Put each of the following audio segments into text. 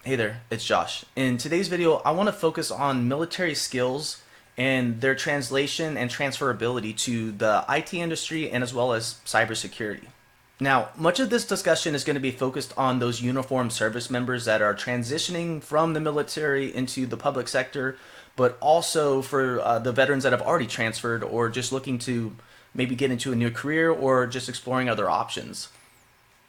Hey there, it's Josh. In today's video, I want to focus on military skills and their translation and transferability to the IT industry and as well as cybersecurity. Now, much of this discussion is going to be focused on those uniformed service members that are transitioning from the military into the public sector, but also for the veterans that have already transferred or just looking to maybe get into a new career or just exploring other options.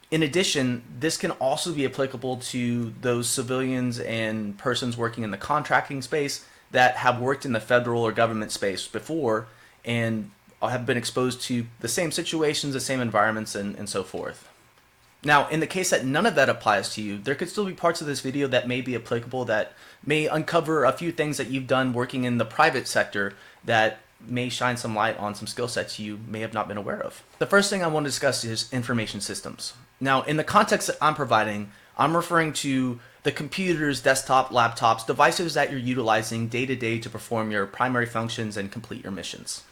In addition, this can also be applicable to those civilians and persons working in the contracting space that have worked in the federal or government space before and have been exposed to the same situations, the same environments, and so forth. Now, in the case that none of that applies to you, there could still be parts of this video that may be applicable that may uncover a few things that you've done working in the private sector that may shine some light on some skill sets you may have not been aware of. The first thing I want to discuss is information systems. Now, in the context that I'm providing, I'm referring to the computers, desktop, laptops, devices that you're utilizing day to day to perform your primary functions and complete your missions.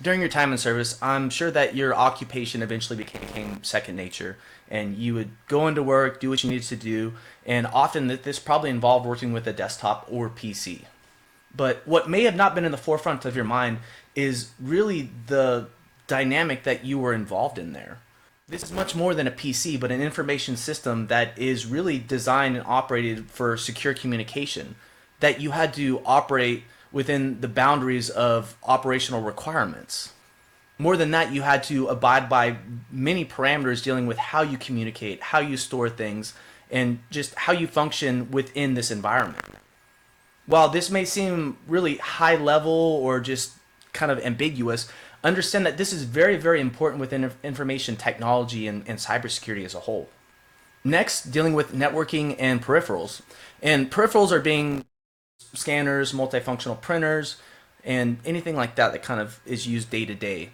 During your time in service, I'm sure that your occupation eventually became second nature, and you would go into work, do what you needed to do, and often this probably involved working with a desktop or PC. But what may have not been in the forefront of your mind is really the dynamic that you were involved in there. This is much more than a PC, but an information system that is really designed and operated for secure communication, that you had to operate within the boundaries of operational requirements. More than that, you had to abide by many parameters dealing with how you communicate, how you store things, and just how you function within this environment. While this may seem really high level or just kind of ambiguous, understand that this is very, very important within information technology and cybersecurity as a whole. Next, dealing with networking and peripherals. And peripherals are being scanners, multifunctional printers, and anything like that that kind of is used day to day.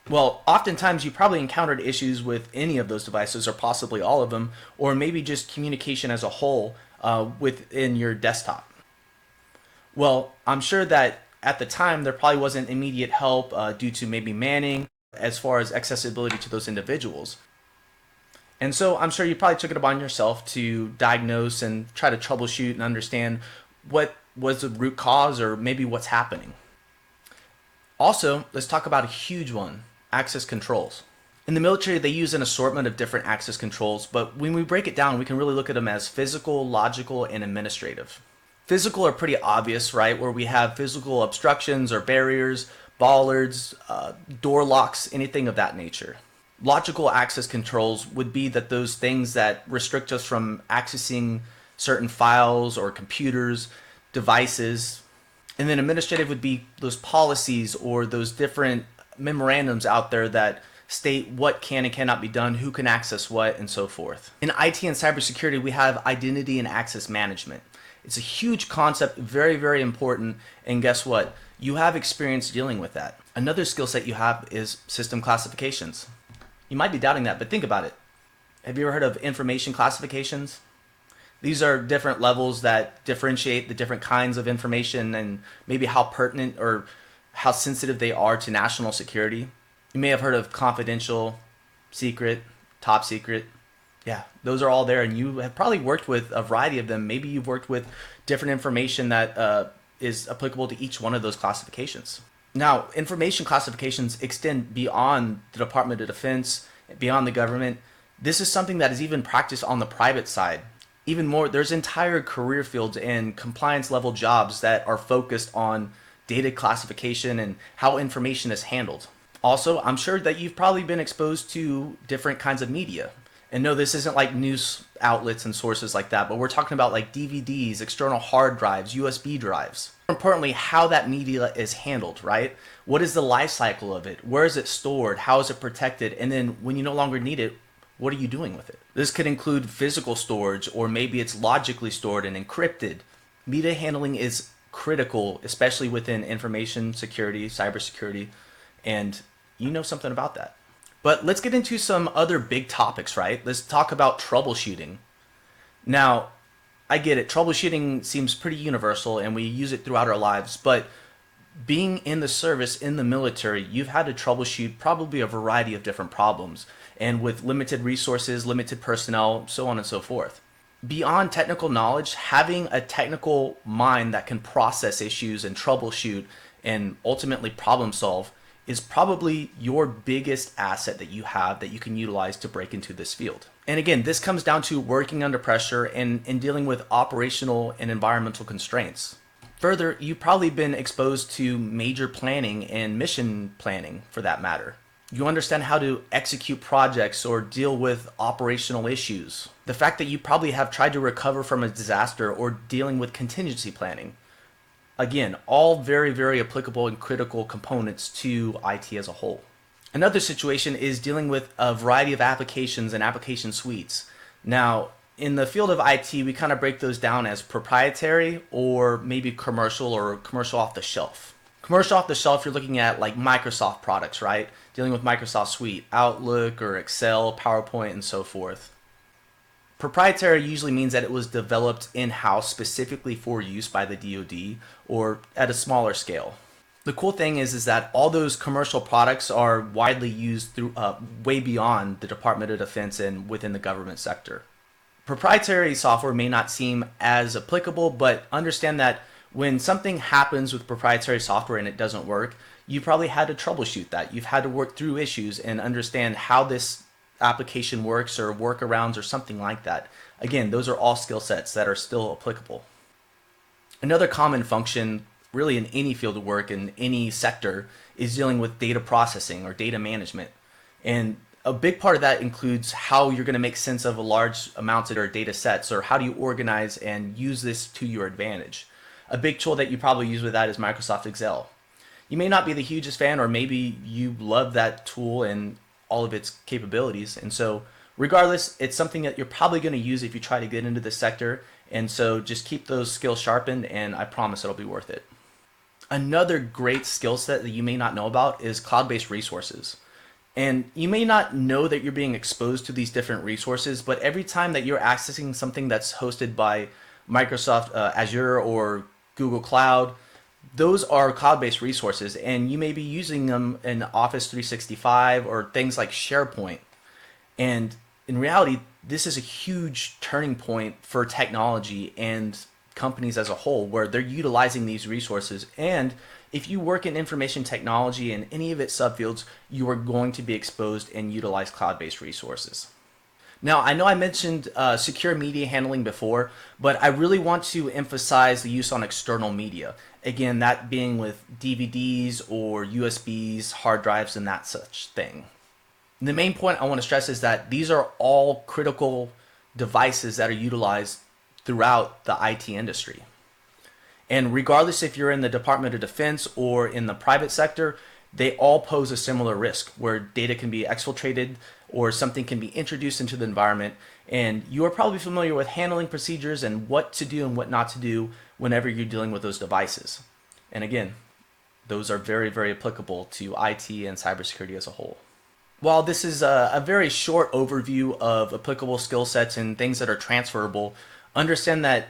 Well, oftentimes you probably encountered issues with any of those devices or possibly all of them, or maybe just communication as a whole within your desktop. Well, I'm sure that at the time there probably wasn't immediate help due to maybe manning as far as accessibility to those individuals. And so I'm sure you probably took it upon yourself to diagnose and try to troubleshoot and understand what was the root cause or maybe what's happening. Also, let's talk about a huge one, access controls. In the military, they use an assortment of different access controls, but when we break it down, we can really look at them as physical, logical, and administrative. Physical are pretty obvious, right? Where we have physical obstructions or barriers, bollards, door locks, anything of that nature. Logical access controls would be that those things that restrict us from accessing certain files or computers, devices. And then administrative would be those policies or those different memorandums out there that state what can and cannot be done, who can access what, and so forth. In IT and cybersecurity, we have identity and access management. It's a huge concept, very, very important, and guess what? You have experience dealing with that. Another skill set you have is system classifications. You might be doubting that, but think about it. Have you ever heard of information classifications? These are different levels that differentiate the different kinds of information and maybe how pertinent or how sensitive they are to national security. You may have heard of confidential, secret, top secret. Yeah, those are all there, and you have probably worked with a variety of them. Maybe you've worked with different information that is applicable to each one of those classifications. Now, information classifications extend beyond the Department of Defense, beyond the government. This is something that is even practiced on the private side. Even more, there's entire career fields and compliance level jobs that are focused on data classification and how information is handled. Also, I'm sure that you've probably been exposed to different kinds of media. And no, this isn't like news outlets and sources like that, but we're talking about like DVDs, external hard drives, USB drives. More importantly, how that media is handled, right? What is the life cycle of it? Where is it stored? How is it protected? And then when you no longer need it, what are you doing with it? This could include physical storage, or maybe it's logically stored and encrypted. Media handling is critical, especially within information security, cybersecurity, and you know something about that. But let's get into some other big topics, right? Let's talk about troubleshooting. Now, I get it. Troubleshooting seems pretty universal and we use it throughout our lives, but being in the service, in the military, you've had to troubleshoot probably a variety of different problems, and with limited resources, limited personnel, so on and so forth. Beyond technical knowledge, having a technical mind that can process issues and troubleshoot and ultimately problem solve is probably your biggest asset that you have that you can utilize to break into this field. And again, this comes down to working under pressure and dealing with operational and environmental constraints. Further, you've probably been exposed to major planning and mission planning for that matter. You understand how to execute projects or deal with operational issues. The fact that you probably have tried to recover from a disaster or dealing with contingency planning. Again, all very, very applicable and critical components to IT as a whole. Another situation is dealing with a variety of applications and application suites. Now, in the field of IT, we kind of break those down as proprietary or maybe commercial or commercial off the shelf. Commercial off the shelf, you're looking at like Microsoft products, right? Dealing with Microsoft Suite, Outlook or Excel, PowerPoint, and so forth. Proprietary usually means that it was developed in-house specifically for use by the DoD or at a smaller scale. The cool thing is that all those commercial products are widely used through way beyond the Department of Defense and within the government sector. Proprietary software may not seem as applicable, but understand that when something happens with proprietary software and it doesn't work, you probably had to troubleshoot that. You've had to work through issues and understand how this application works or workarounds or something like that. Again, those are all skill sets that are still applicable. Another common function really in any field of work in any sector is dealing with data processing or data management. And a big part of that includes how you're going to make sense of a large amounts of data sets, or how do you organize and use this to your advantage. A big tool that you probably use with that is Microsoft Excel. You may not be the hugest fan, or maybe you love that tool and all of its capabilities. And so regardless, it's something that you're probably going to use if you try to get into the sector. And so just keep those skills sharpened, and I promise it'll be worth it. Another great skill set that you may not know about is cloud-based resources. And you may not know that you're being exposed to these different resources, but every time that you're accessing something that's hosted by Microsoft Azure or Google Cloud, those are cloud-based resources, and you may be using them in Office 365 or things like SharePoint. And in reality, this is a huge turning point for technology and companies as a whole, where they're utilizing these resources. And if you work in information technology and any of its subfields, you are going to be exposed and utilize cloud-based resources. Now, I know I mentioned secure media handling before, but I really want to emphasize the use on external media. Again, that being with DVDs or USBs, hard drives, and that such thing. The main point I want to stress is that these are all critical devices that are utilized throughout the IT industry. And regardless if you're in the Department of Defense or in the private sector, they all pose a similar risk where data can be exfiltrated or something can be introduced into the environment. And you are probably familiar with handling procedures and what to do and what not to do whenever you're dealing with those devices. And again, those are very, very applicable to IT and cybersecurity as a whole. While this is a very short overview of applicable skill sets and things that are transferable, understand that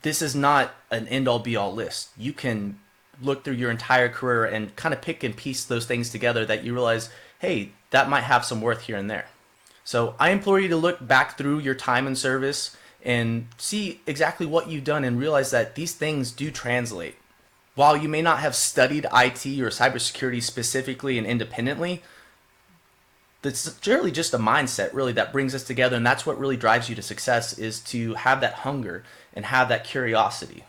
this is not an end-all be-all list. You can look through your entire career and kind of pick and piece those things together that you realize, hey, that might have some worth here and there. So I implore you to look back through your time in service and see exactly what you've done and realize that these things do translate. While you may not have studied IT or cybersecurity specifically and independently, it's generally just a mindset really that brings us together, and that's what really drives you to success, is to have that hunger and have that curiosity.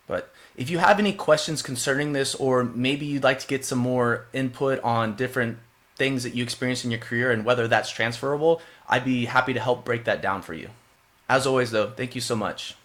But if you have any questions concerning this, or maybe you'd like to get some more input on different things that you experience in your career and whether that's transferable, I'd be happy to help break that down for you. As always though, thank you so much.